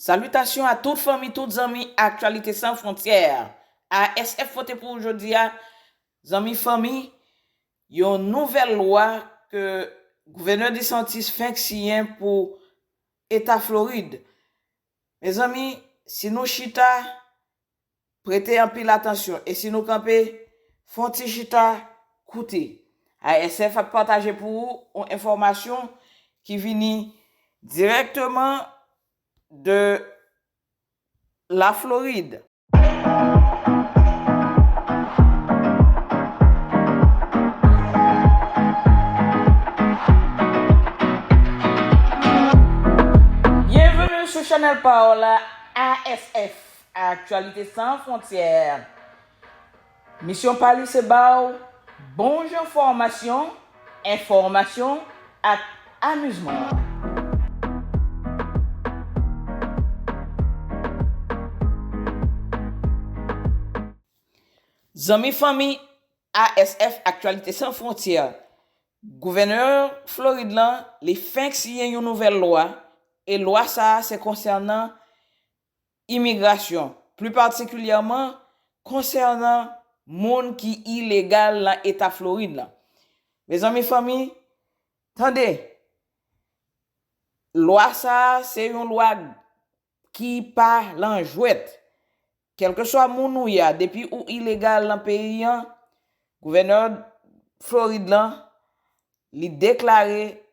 Salutations à toute famille, toutes amis, actualité sans frontières. ASF voté pour aujourd'hui, amis famille, il y a une nouvelle loi que le gouverneur DeSantis fait signer pour État Floride. Mes amis, si nous chita, prêtez un peu l'attention. Et si nous campez, font chita, coûtez. ASF a partagé pour vous une information qui vient directement de la Floride. Bienvenue sur Channel Paola ASF, Actualité sans frontières. Mission Pali c'est bonne information et amusement. Zami famille ASF Actualité sans frontières. Gouverneur Floride là, les fin signer une nouvelle loi et loi ça c'est concernant immigration, plus particulièrement concernant monde qui illégal dans état Floride là. Mes amis famille, attendez. Loi ça c'est une loi qui pas l'enjouette. Quel que soit moun ou ya, depuis ou illégal dans pays, gouverneur Floride là, li déclaré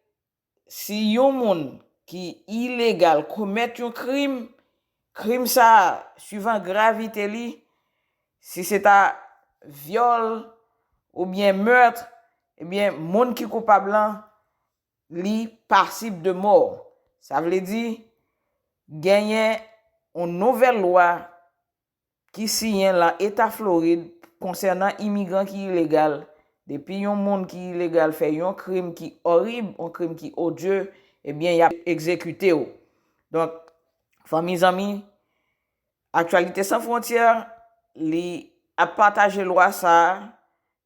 si yon moun qui illégal commet un crime ça suivant gravité li, si c'est un viol ou bien meurtre, eh bien moun qui coupable là, li passible de mort. Ça veut dire gagner une nouvelle loi qui signe dans l'État Floride concernant immigrants qui illégal. Depuis un monde qui illégal fait un crime qui horrible, un crime qui odieux, eh bien, il a exécuté. Donc, famille amis, Actualité sans frontières, li a partagé loi ça,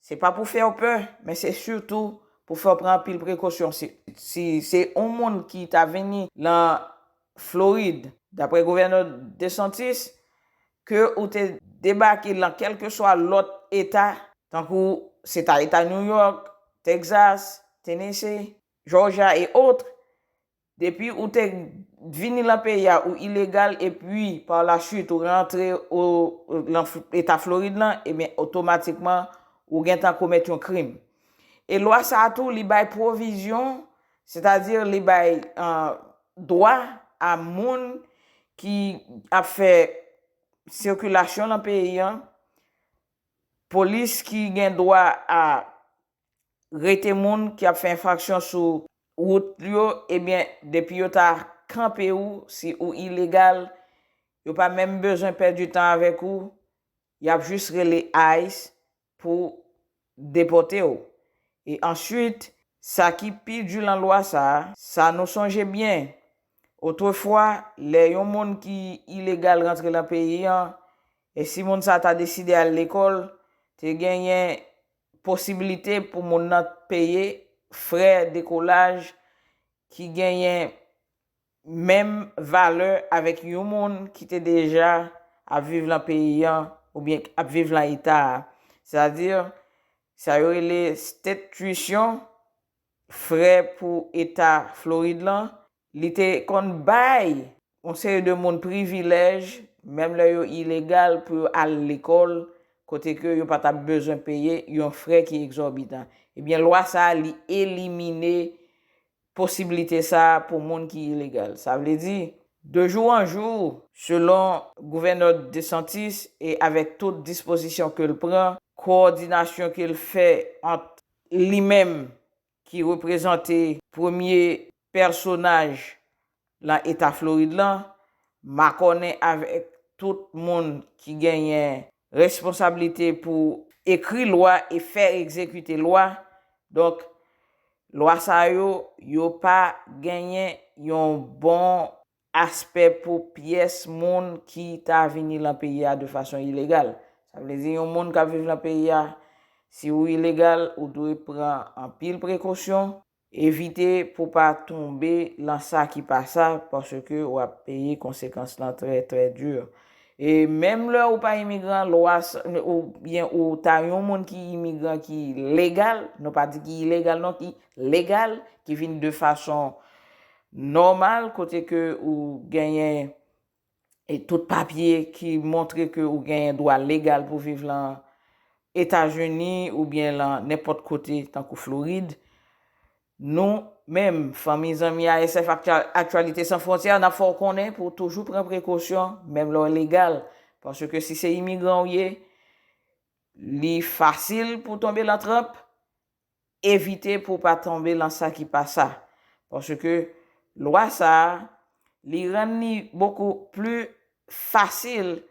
c'est pas pour faire peur, mais c'est surtout pour faire prendre pile précaution. Si c'est un monde qui t'a venu dans Floride, d'après le gouverneur DeSantis, que ou te débarqué dans quel que soit l'autre état, tant que c'est à l'état New York, Texas, Tennessee, Georgia et autres, depuis où tu venu dans le pays ou illégal et puis par la suite ou rentré au l'état Floride là, et bien automatiquement ou gain commettre un crime. Et loi ça a tout li bay provision, c'est-à-dire li bay droit à moun qui a fait circulation dans le pays, police qui a droit à arrêter moun qui a fait infraction sur route et bien depuis yo ta campé ou si ou illégal, yo pas même besoin de perdre du temps avec ou, y a juste relé ICE pour déporter ou. Et ensuite, ça qui pile du la loi ça nous songe bien. Autrefois, les yon moun qui illégal rentre dans le pays, et si moun sa t'a décidé à l'école, tu gagné possibilité pour moun nan payer frais décollage qui gagne même valeur avec yon moun qui était déjà à vivre dans le pays ou bien à vivre dans l'état. C'est-à-dire, ça y aurait les state tuition frais pour état Floride là. Li te kon bay on série de monde privilège même là yo illégal pour aller l'école côté que yo pas ta besoin payer yon frais qui exorbitant. Eh bien loi ça li éliminer possibilité ça pour monde qui illégal. Ça veut dire de jour en jour selon gouverneur DeSantis et avec toute disposition qu'il prend, coordination qu'il fait entre lui-même qui représentait premier personnage dans l'état Floride là, m'a connaît avec tout le monde qui gagne responsabilité pour écrire loi et faire exécuter loi. Donc loi ça yo pas gagné un bon aspect pour pièce monde qui t'a venu dans le pays de façon illégale. Ça veut dire un monde qui vit dans le pays si ou illégal ou doit prendre en pile précaution éviter pour pas tomber dans ça qui passe ça parce que on va payer conséquences là très très dur. Et même là ou pas immigrant loi ou bien ou t'as un monde qui immigrant qui légal, non pas dit qui illégal non qui légal qui vient de façon normale côté que ou gagne et tout papier qui montre que ou gagne droit légal pour vivre là États-Unis ou bien là n'importe côté tant que Floride. Nous, même, familles, amis, ASF, Actualité sans frontières, n'a faut connaître pour toujours prendre précaution, même là légal. Parce que si c'est immigrant, li facile pour tomber dans la trappe, éviter pour pas tomber dans ça qui passe ça. Parce que loi ça, li rend beaucoup plus facile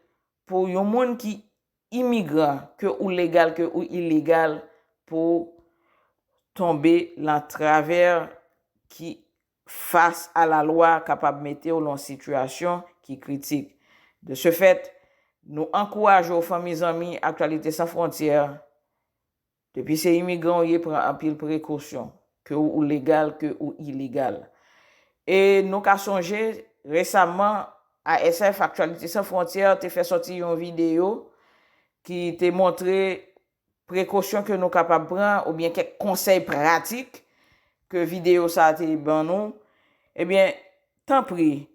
pour un monde qui immigrant que ou légal que ou illégal pour tomber dans travers qui face à la loi capable de mettre en situation qui critique. De ce fait, nous encourageons aux familles amis Actualité sans frontières depuis ces immigrants ils prennent un pile précaution que ou légal que ou illégal. Et nous avons songé récemment à SF Actualité sans frontières te fait sortir une vidéo qui te montré précaution que nous capables prendre ou bien quelques conseils pratiques que vidéo ça a été ban nous, eh bien, tant pis,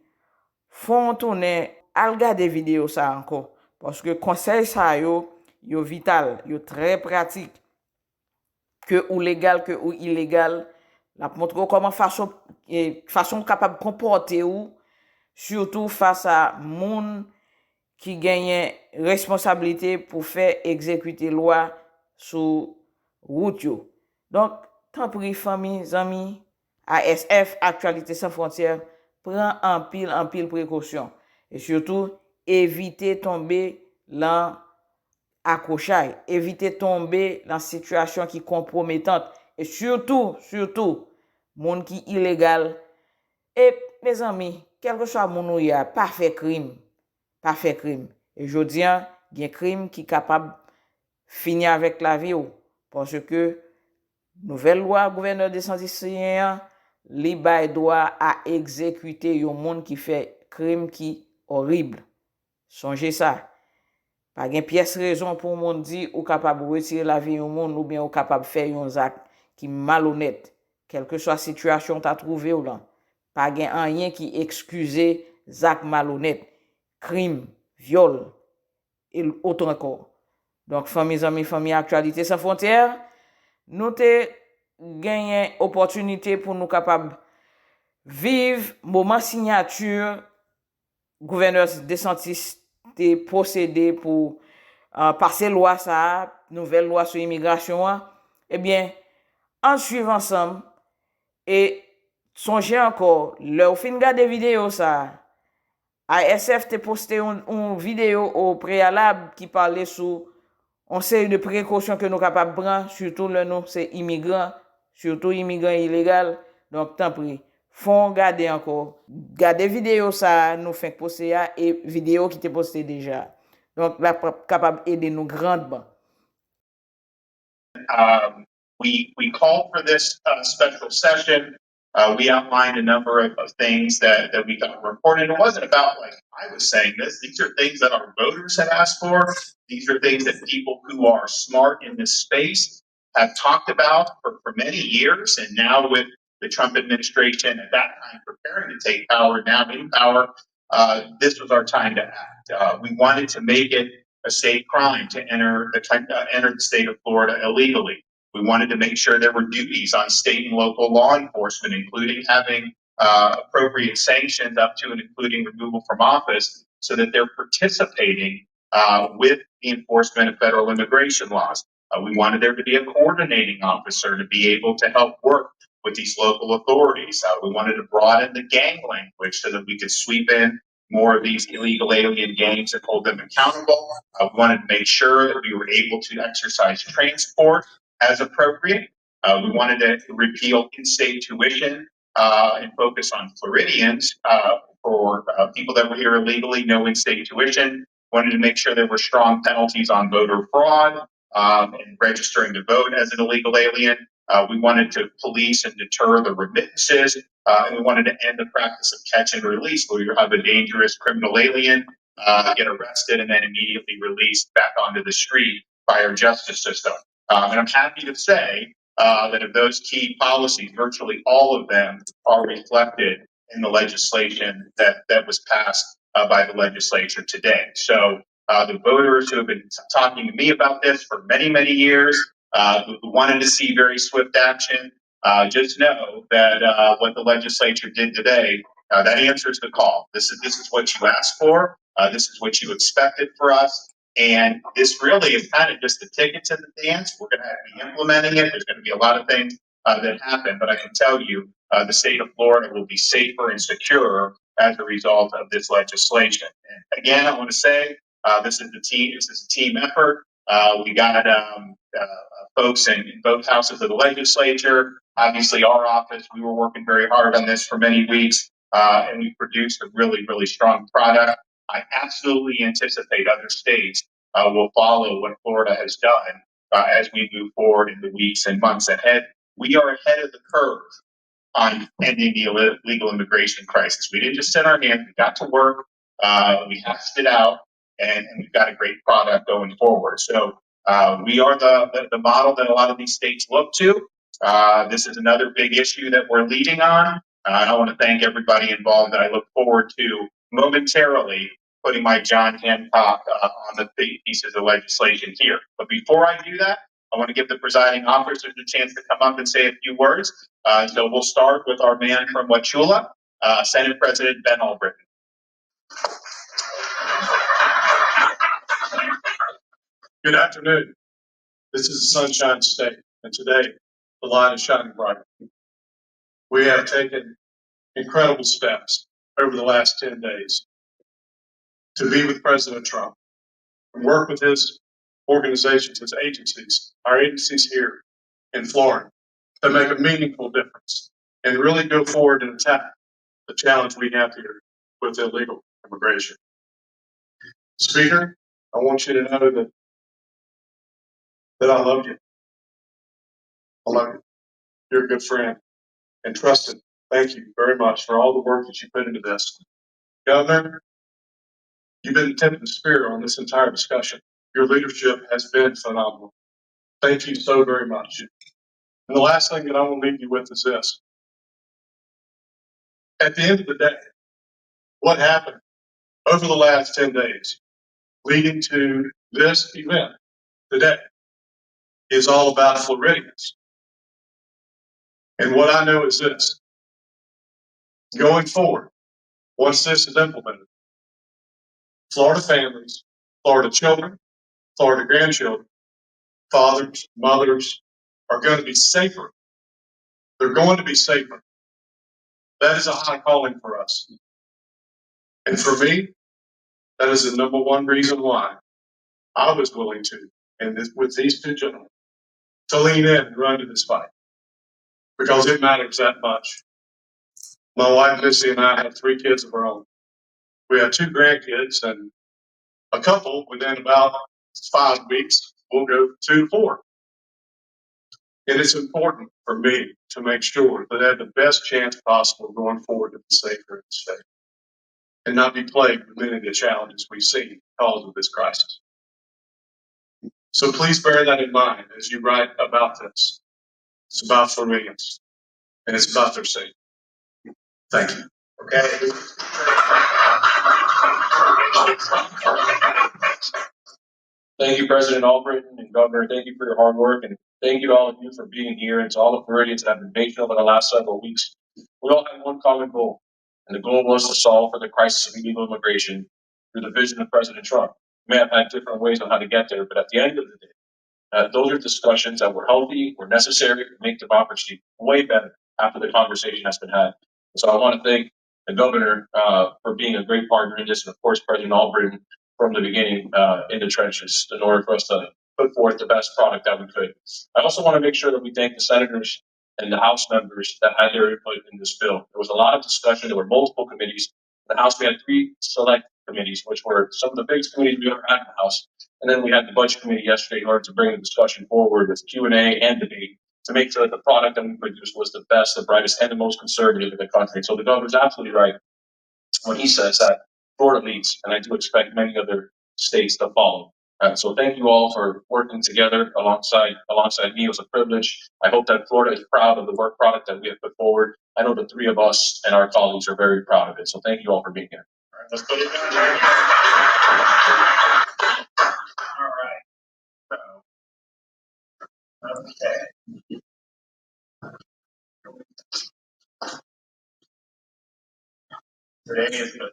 font tourner, à regarder vidéo ça encore. Parce que conseil ça yo vital, yo très pratique. Que ou légal, que ou illégal. La montre comment façon capable de comporter ou, surtout face à moun qui gagne responsabilité pour faire exécuter loi sur route yo. Donc, tant pis famille, amis, ASF, Actualité sans frontières, prend en pile précaution. Et surtout, éviter tomber dans accrochage, éviter tomber dans situation qui compromettante. Et surtout, monde qui illégal. Et mes amis, quel que soit mon ou pas fait crime. Pas fait crime. Et je dis, il y a un crime qui est capable de finir avec la vie. Parce que nouvelle loi gouverneur de Saint-Citoyen li bay droit à exécuter un monde qui fait crime qui horrible. Songez ça. Pas gen pièce raison pour monde dit ou capable retirer la vie au monde ou bien ou capable faire un acte qui malhonnête. Quelle que soit la situation t'as trouvé ou là. Pas gen rien qui excuser acte malhonnête, crime, viol et autre encore. Donc famille amis, famille Actualité sans frontières, nous te gagné opportunité pour nous capables vivre moment signature gouverneur DeSantis te procédé pour passer loi ça, nouvelle loi sur l'immigration. Eh bien, en suivant ensemble et songez encore, leur fin regarder vidéo ça. ASF te posté une vidéo au préalable qui parlait sur on sait de précautions que nous capables de prendre, surtout le nom c'est immigrant, surtout immigrant illégal. Donc tant pis, faut regarder encore. Garder vidéo ça nous fait poster et vidéo qui t'est posté déjà. Donc là capable aider nous grandement. We called for this special session. We outlined a number of things that we got reported. It wasn't about like I was saying this. These are things that our voters have asked for. These are things that people who are smart in this space have talked about for many years. And now with the Trump administration at that time preparing to take power, now in power, this was our time to act. We wanted to make it a state crime to enter the state of Florida illegally. We wanted to make sure there were duties on state and local law enforcement, including having appropriate sanctions up to and including removal from office, so that they're participating with the enforcement of federal immigration laws. We wanted there to be a coordinating officer to be able to help work with these local authorities. We wanted to broaden the gang language so that we could sweep in more of these illegal alien gangs and hold them accountable. We wanted to make sure that we were able to exercise transport as appropriate. We wanted to repeal in-state tuition and focus on Floridians for people that were here illegally, no in-state tuition. Wanted to make sure there were strong penalties on voter fraud and registering to vote as an illegal alien. We wanted to police and deter the remittances, and we wanted to end the practice of catch and release, where you have a dangerous criminal alien get arrested and then immediately released back onto the street by our justice system. And I'm happy to say that of those key policies, virtually all of them are reflected in the legislation that was passed by the legislature today. So the voters who have been talking to me about this for many, many years, who wanted to see very swift action, just know that what the legislature did today, that answers the call. This is what you asked for. This is what you expected for us. And this really is kind of just the ticket to the dance. We're going to be implementing it. There's going to be a lot of things that happen, but I can tell you the state of Florida will be safer and secure as a result of this legislation. And again, I want to say this is a team effort. We got folks in both houses of the legislature. Obviously, our office, we were working very hard on this for many weeks, and we produced a really, really strong product. I absolutely anticipate other states will follow what Florida has done as we move forward in the weeks and months ahead. We are ahead of the curve on ending the illegal immigration crisis. We didn't just sit on our hands, we got to work, we hashed it out, and we've got a great product going forward. So we are the model that a lot of these states look to. This is another big issue that we're leading on. I want to thank everybody involved, and I look forward to momentarily putting my John Hancock on the pieces of legislation here. But before I do that, I want to give the presiding officers a chance to come up and say a few words. So we'll start with our man from Wauchula, Senate President Ben Albritton. Good afternoon. This is the Sunshine State, and today the light is shining bright. We have taken incredible steps over the last 10 days to be with President Trump and work with his organizations, his agencies, our agencies here in Florida, to make a meaningful difference and really go forward and attack the challenge we have here with illegal immigration. Speaker, I want you to know that I love you. I love you. You're a good friend. And Trustin, thank you very much for all the work that you put into this. Governor, you've been the tip of the spear on this entire discussion. Your leadership has been phenomenal. Thank you so very much. And the last thing that I will leave you with is this. At the end of the day, what happened over the last 10 days leading to this event today is all about Floridians. And what I know is this. Going forward, once this is implemented, Florida families, Florida children, Florida grandchildren, fathers, mothers are going to be safer. They're going to be safer. That is a high calling for us. And for me, that is the number one reason why I was willing to, and with these two gentlemen, to lean in and run to this fight. Because it matters that much. My wife, Missy, and I have 3 kids of our own. We have 2 grandkids, and a couple within about 5 weeks will go 2 to 4. And it's important for me to make sure that I have the best chance possible going forward to be safer in the state and not be plagued with many of the challenges we see because of this crisis. So please bear that in mind as you write about this. It's about Floridians, and it's about their safety. Thank you. Okay. Thank you, President Albritton and Governor. Thank you for your hard work, and thank you to all of you for being here, and to all the Floridians that have been patient over the last several weeks. We all had one common goal, and the goal was to solve for the crisis of illegal immigration through the vision of President Trump. We may have had different ways on how to get there, but at the end of the day, those are discussions that were healthy, were necessary to make democracy way better after the conversation has been had. So I want to thank the governor for being a great partner in this, and of course, President Albritton from the beginning in the trenches in order for us to put forth the best product that we could. I also want to make sure that we thank the senators and the House members that had their input in this bill. There was a lot of discussion. There were multiple committees. In the House, we had 3 select committees, which were some of the biggest committees we ever had in the House. And then we had the Budget Committee yesterday in order to bring the discussion forward with Q&A and debate. to make sure that the product that we produced was the best, the brightest, and the most conservative in the country. So the governor's absolutely right when he says that Florida leads, and I do expect many other states to follow. So thank you all for working together alongside me. It was a privilege. I hope that Florida is proud of the work product that we have put forward. I know the three of us and our colleagues are very proud of it. So thank you all for being here. All right, let's put it down. All right. Okay. Today is the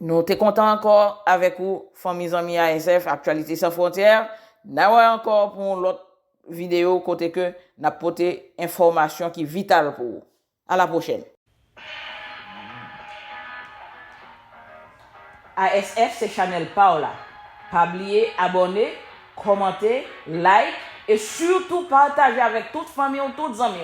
Nous sommes contents encore avec vous, famille amis ASF, Actualité sans frontières. Nous encore pour l'autre vidéo côté que nous avons porté information qui est vitale pour vous. À la prochaine. ASF, c'est Chanel Paola. Pas oublier, abonner, commenter, like et surtout partager avec toute famille ou toutes amis.